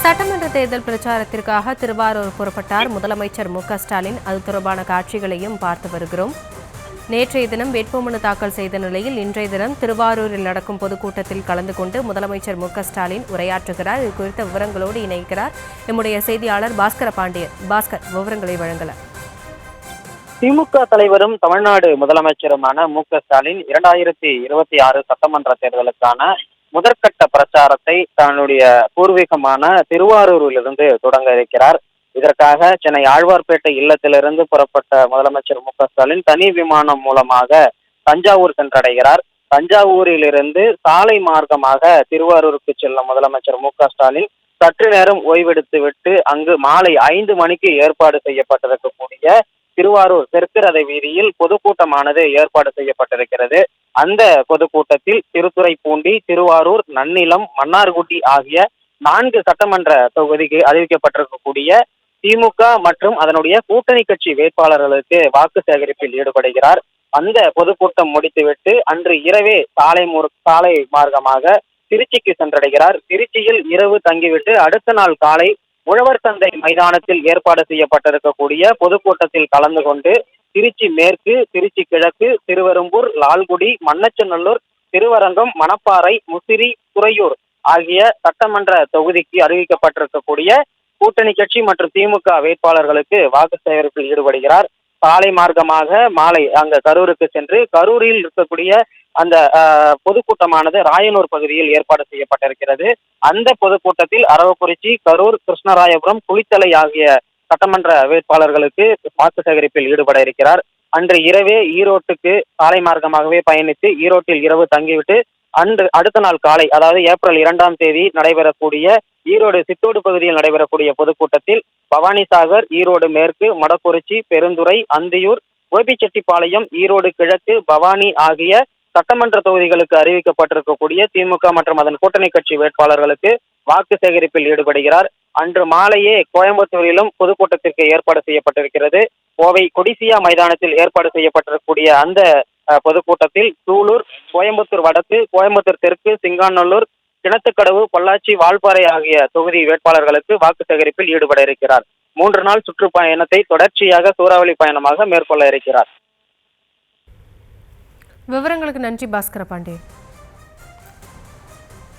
சட்டமன்ற தேர்தல் பிரச்சாரத்திற்காக திருவாரூர் புறப்பட்டார் முதலமைச்சர் ஸ்டாலின். அது தொடர்பான காட்சிகளையும் பார்த்து வருகிறோம். நேற்றைய தினம் வேட்புமனு தாக்கல் செய்த நிலையில் இன்றைய தினம் திருவாரூரில் நடக்கும் பொதுக்கூட்டத்தில் கலந்து கொண்டு முதலமைச்சர் ஸ்டாலின் உரையாற்றுகிறார். இது குறித்த விவரங்களோடு இணைக்கிறார் நம்முடைய செய்தியாளர் பாஸ்கர பாண்டியன். பாஸ்கர், விவரங்களை வழங்கலாம். திமுக தலைவரும் தமிழ்நாடு முதலமைச்சருமான ஸ்டாலின் 2026 சட்டமன்ற தேர்தலுக்கான முதற்கட்ட பிரச்சாரத்தை தன்னுடைய பூர்வீகமான திருவாரூரிலிருந்து தொடங்க இருக்கிறார். இதற்காக சென்னை ஆழ்வார்பேட்டை இல்லத்திலிருந்து புறப்பட்ட முதலமைச்சர் ஸ்டாலின் தனி விமானம் மூலமாக தஞ்சாவூர் சென்றடைகிறார். தஞ்சாவூரிலிருந்து சாலை மார்க்கமாக திருவாரூருக்கு செல்லும் முதலமைச்சர் ஸ்டாலின் சற்று நேரம் ஓய்வெடுத்து விட்டு அங்கு மாலை 5 மணிக்கு ஏற்பாடு செய்யப்பட்டிருக்கக்கூடிய திருவாரூர் தெற்கு ரதை வீதியில் பொதுக்கூட்டமானது ஏற்பாடு செய்யப்பட்டிருக்கிறது. அந்த பொதுக்கூட்டத்தில் திருத்துறைப்பூண்டி, திருவாரூர், நன்னிலம், மன்னார்குடி ஆகிய 4 சட்டமன்ற தொகுதிக்கு அறிவிக்கப்பட்டிருக்கக்கூடிய திமுக மற்றும் அதனுடைய கூட்டணி கட்சி வேட்பாளர்களுக்கு வாக்கு சேகரிப்பில் ஈடுபடுகிறார். அந்த பொதுக்கூட்டம் முடித்துவிட்டு அன்று இரவே சாலை மார்க்கமாக திருச்சிக்கு சென்றடைகிறார். திருச்சியில் இரவு தங்கிவிட்டு அடுத்த நாள் காலை உழவர் சந்தை மைதானத்தில் ஏற்பாடு செய்யப்பட்டிருக்கக்கூடிய பொதுக்கூட்டத்தில் கலந்து கொண்டு திருச்சி மேற்கு, திருச்சி கிழக்கு, திருவெரும்பூர், லால்குடி, மண்ணச்சநல்லூர், திருவரங்கம், மணப்பாறை, முசிறி, துறையூர் ஆகிய சட்டமன்ற தொகுதிக்கு அறிவிக்கப்பட்டிருக்கக்கூடிய கூட்டணி கட்சி மற்றும் திமுக வேட்பாளர்களுக்கு வாக்கு சேகரிப்பில் ஈடுபடுகிறார். சாலை மார்க்கமாக மாலை அங்க கரூருக்கு சென்று கரூரில் இருக்கக்கூடிய அந்த பொதுக்கூட்டமானது ராயனூர் பகுதியில் ஏற்பாடு செய்யப்பட்டிருக்கிறது. அந்த பொதுக்கூட்டத்தில் அரவக்குறிச்சி, கரூர், கிருஷ்ணராயபுரம், குளித்தலை ஆகிய சட்டமன்ற வேட்பாளர்களுக்கு வாக்கு சேகரிப்பில் ஈடுபட இருக்கிறார். அன்று இரவே ஈரோட்டுக்கு சாலை மார்க்கமாகவே பயணித்து ஈரோட்டில் இரவு தங்கிவிட்டு அடுத்த நாள் காலை, அதாவது ஏப்ரல் 2ஆம் தேதி நடைபெறக்கூடிய ஈரோடு சித்தோடு பகுதியில் நடைபெறக்கூடிய பொதுக்கூட்டத்தில் பவானிசாகர், ஈரோடு மேற்கு, மொடக்குறிச்சி, பெருந்துறை, அந்தியூர், கோபிச்செட்டிப்பாளையம், ஈரோடு கிழக்கு, பவானி ஆகிய சட்டமன்ற தொகுதிகளுக்கு அறிவிக்கப்பட்டிருக்கக்கூடிய திமுக மற்றும் அதன் கூட்டணி கட்சி வேட்பாளர்களுக்கு வாக்கு சேகரிப்பில் ஈடுபடுகிறார். அன்று மாலையே கோயம்புத்தூரிலும் பொதுக்கூட்டத்திற்கு ஏற்பாடு செய்யப்பட்டிருக்கிறது. கோவை கொடிசியா மைதானத்தில் ஏற்பாடு செய்யப்பட்டிருக்கக்கூடிய அந்த பொதுக்கூட்டத்தில் சூலூர், கோயம்புத்தூர் வடக்கு, கோயம்புத்தூர் தெற்கு, சிங்காநல்லூர், கிணத்துக்கடவு, பொள்ளாச்சி, வால்பாறை ஆகிய தொகுதி வேட்பாளர்களுக்கு வாக்கு சேகரிப்பில் ஈடுபட இருக்கிறார். 3 நாள் சுற்றுப்பயணத்தை தொடர்ச்சியாக சூறாவளி பயணமாக மேற்கொள்ள இருக்கிறார். விவரங்களுக்கு நன்றி பாஸ்கர பாண்டியன்.